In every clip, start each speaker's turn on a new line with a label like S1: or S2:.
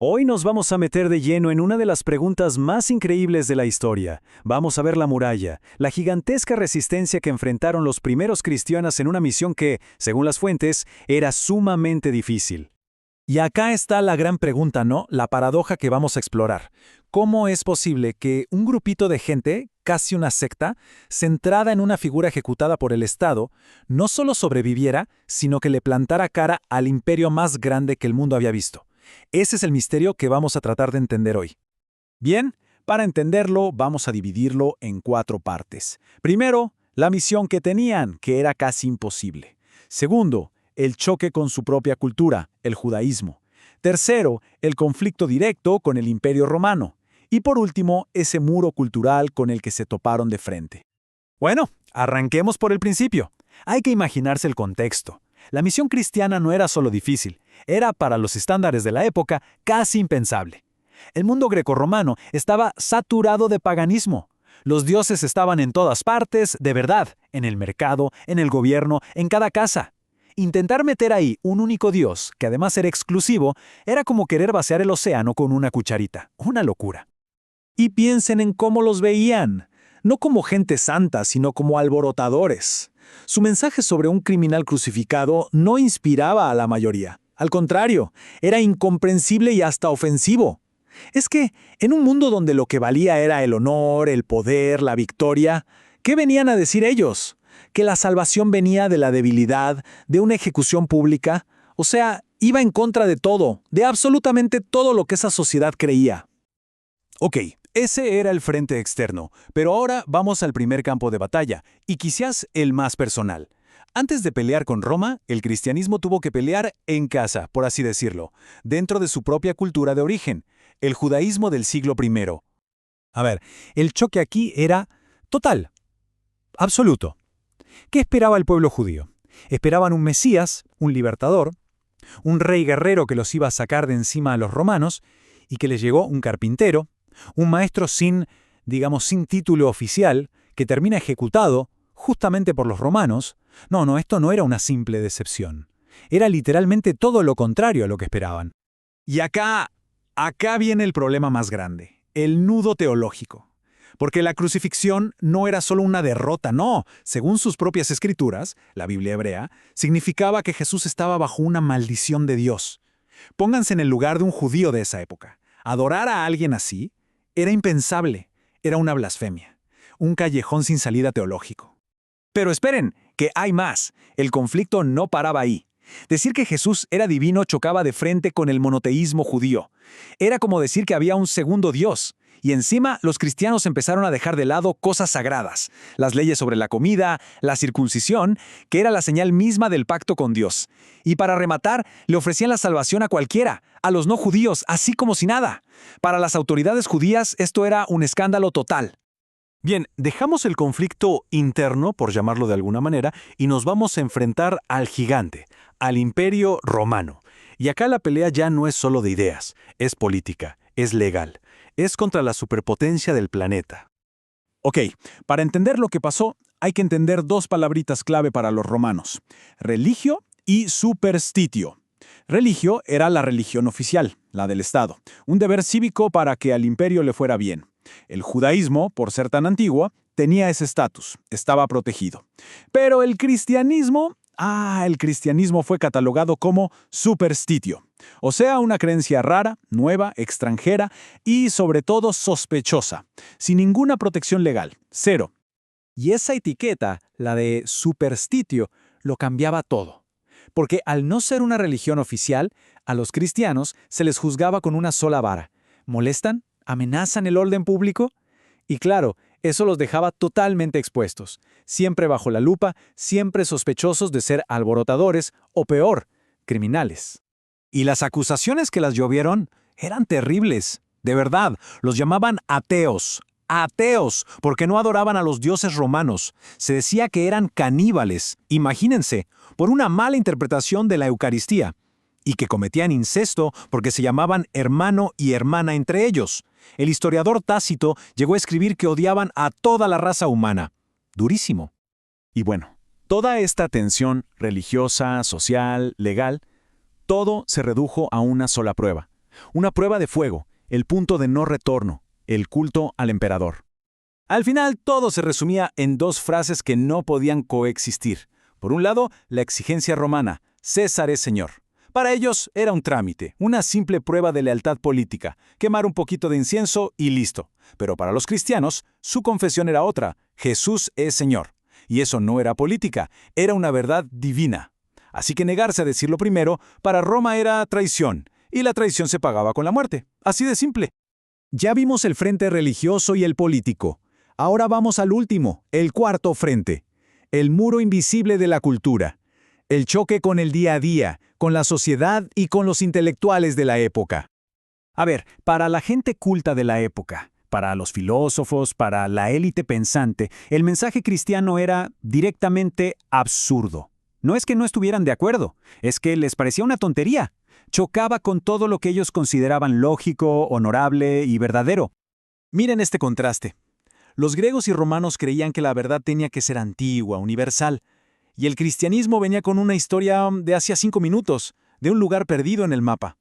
S1: Hoy nos vamos a meter de lleno en una de las preguntas más increíbles de la historia. Vamos a ver la muralla, la gigantesca resistencia que enfrentaron los primeros cristianos en una misión que, según las fuentes, era sumamente difícil.
S2: Y acá está la gran pregunta, ¿no? La paradoja que vamos a explorar. ¿Cómo es posible que un grupito de gente, casi una secta, centrada en una figura ejecutada por el Estado, no solo sobreviviera, sino que le plantara cara al imperio más grande que el mundo había visto? Ese es el misterio que vamos a tratar de entender hoy.
S1: Bien, para entenderlo, vamos a dividirlo en 4 partes. Primero, la misión que tenían, que era casi imposible. Segundo, el choque con su propia cultura, el judaísmo. Tercero, el conflicto directo con el Imperio Romano. Y por último, ese muro cultural con el que se toparon de frente.
S2: Bueno, arranquemos por el principio. Hay que imaginarse el contexto. La misión cristiana no era solo difícil, era, para los estándares de la época, casi impensable. El mundo grecorromano estaba saturado de paganismo. Los dioses estaban en todas partes, de verdad, en el mercado, en el gobierno, en cada casa. Intentar meter ahí un único dios, que además era exclusivo, era como querer vaciar el océano con una cucharita. Una locura.
S1: Y piensen en cómo los veían. No como gente santa, sino como alborotadores. Su mensaje sobre un criminal crucificado no inspiraba a la mayoría. Al contrario, era incomprensible y hasta ofensivo. Es que, en un mundo donde lo que valía era el honor, el poder, la victoria, ¿qué venían a decir ellos? ¿Que la salvación venía de la debilidad, de una ejecución pública? O sea, iba en contra de todo, de absolutamente todo lo que esa sociedad creía.
S2: Ok, ese era el frente externo, pero ahora vamos al primer campo de batalla, y quizás el más personal. Antes de pelear con Roma, el cristianismo tuvo que pelear en casa, por así decirlo, dentro de su propia cultura de origen, el judaísmo del siglo I. A ver, el choque aquí era total, absoluto. ¿Qué esperaba el pueblo judío? Esperaban un Mesías, un libertador, un rey guerrero que los iba a sacar de encima a los romanos, y que les llegó un carpintero, un maestro sin título oficial, que termina ejecutado justamente por los romanos. No, esto no era una simple decepción. Era literalmente todo lo contrario a lo que esperaban. Y acá viene el problema más grande, el nudo teológico. Porque la crucifixión no era solo una derrota, no. Según sus propias escrituras, la Biblia hebrea, significaba que Jesús estaba bajo una maldición de Dios. Pónganse en el lugar de un judío de esa época. Adorar a alguien así era impensable, era una blasfemia, un callejón sin salida teológico. Pero esperen, que hay más. El conflicto no paraba ahí. Decir que Jesús era divino chocaba de frente con el monoteísmo judío. Era como decir que había un segundo Dios. Y encima, los cristianos empezaron a dejar de lado cosas sagradas, las leyes sobre la comida, la circuncisión, que era la señal misma del pacto con Dios. Y para rematar, le ofrecían la salvación a cualquiera, a los no judíos, así como si nada. Para las autoridades judías, esto era un escándalo total. Bien, dejamos el conflicto interno, por llamarlo de alguna manera, y nos vamos a enfrentar al gigante, al Imperio Romano. Y acá la pelea ya no es solo de ideas, es política, es legal. Es contra la superpotencia del planeta.
S1: Ok, para entender lo que pasó, hay que entender 2 palabritas clave para los romanos: religio y superstitio. Religio era la religión oficial, la del Estado, un deber cívico para que al imperio le fuera bien. El judaísmo, por ser tan antiguo, tenía ese estatus, estaba protegido. Pero el cristianismo fue catalogado como superstitio. O sea, una creencia rara, nueva, extranjera y, sobre todo, sospechosa, sin ninguna protección legal, cero.
S2: Y esa etiqueta, la de superstitio, lo cambiaba todo. Porque al no ser una religión oficial, a los cristianos se les juzgaba con una sola vara. ¿Molestan? ¿Amenazan el orden público? Y claro, eso los dejaba totalmente expuestos, siempre bajo la lupa, siempre sospechosos de ser alborotadores o peor, criminales. Y las acusaciones que las llovieron eran terribles. De verdad, los llamaban ateos. Ateos, porque no adoraban a los dioses romanos. Se decía que eran caníbales, imagínense, por una mala interpretación de la Eucaristía. Y que cometían incesto porque se llamaban hermano y hermana entre ellos. El historiador Tácito llegó a escribir que odiaban a toda la raza humana. Durísimo. Y bueno, toda esta tensión religiosa, social, legal, todo se redujo a una sola prueba. Una prueba de fuego, el punto de no retorno, el culto al emperador. Al final, todo se resumía en dos frases que no podían coexistir. Por un lado, la exigencia romana, César es señor. Para ellos era un trámite, una simple prueba de lealtad política, quemar un poquito de incienso y listo. Pero para los cristianos, su confesión era otra, Jesús es señor. Y eso no era política, era una verdad divina. Así que negarse a decirlo primero, para Roma era traición, y la traición se pagaba con la muerte. Así de simple.
S1: Ya vimos el frente religioso y el político. Ahora vamos al último, el cuarto frente. El muro invisible de la cultura. El choque con el día a día, con la sociedad y con los intelectuales de la época.
S2: A ver, para la gente culta de la época, para los filósofos, para la élite pensante, el mensaje cristiano era directamente absurdo. No es que no estuvieran de acuerdo, es que les parecía una tontería. Chocaba con todo lo que ellos consideraban lógico, honorable y verdadero.
S1: Miren este contraste. Los griegos y romanos creían que la verdad tenía que ser antigua, universal, y el cristianismo venía con una historia de hacía 5 minutos, de un lugar perdido en el mapa.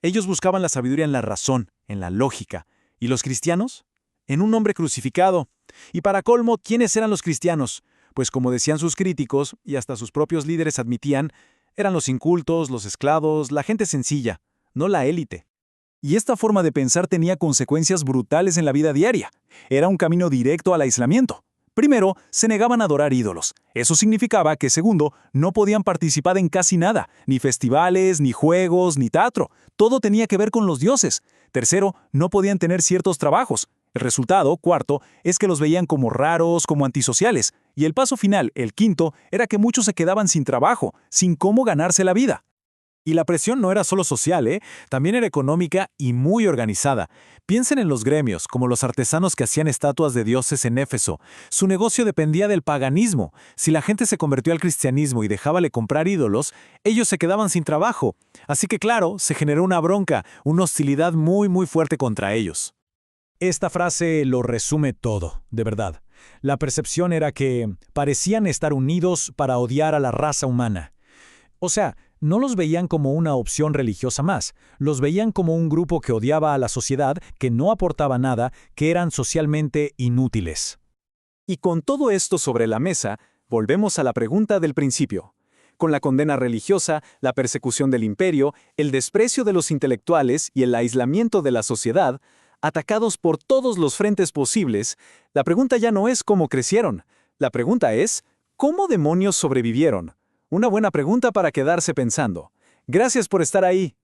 S1: Ellos buscaban la sabiduría en la razón, en la lógica, y los cristianos, en un hombre crucificado. Y para colmo, ¿quiénes eran los cristianos? Pues como decían sus críticos, y hasta sus propios líderes admitían, eran los incultos, los esclavos, la gente sencilla, no la élite. Y esta forma de pensar tenía consecuencias brutales en la vida diaria. Era un camino directo al aislamiento. Primero, se negaban a adorar ídolos. Eso significaba que, segundo, no podían participar en casi nada, ni festivales, ni juegos, ni teatro. Todo tenía que ver con los dioses. Tercero, no podían tener ciertos trabajos. El resultado, cuarto, es que los veían como raros, como antisociales. Y el paso final, el quinto, era que muchos se quedaban sin trabajo, sin cómo ganarse la vida. Y la presión no era solo social, también era económica y muy organizada. Piensen en los gremios, como los artesanos que hacían estatuas de dioses en Éfeso. Su negocio dependía del paganismo. Si la gente se convirtió al cristianismo y dejábale comprar ídolos, ellos se quedaban sin trabajo. Así que claro, se generó una bronca, una hostilidad muy fuerte contra ellos.
S2: Esta frase lo resume todo, de verdad. La percepción era que parecían estar unidos para odiar a la raza humana. O sea, no los veían como una opción religiosa más, los veían como un grupo que odiaba a la sociedad, que no aportaba nada, que eran socialmente inútiles.
S1: Y con todo esto sobre la mesa, volvemos a la pregunta del principio. Con la condena religiosa, la persecución del imperio, el desprecio de los intelectuales y el aislamiento de la sociedad, atacados por todos los frentes posibles, la pregunta ya no es cómo crecieron. La pregunta es, ¿cómo demonios sobrevivieron? Una buena pregunta para quedarse pensando. Gracias por estar ahí.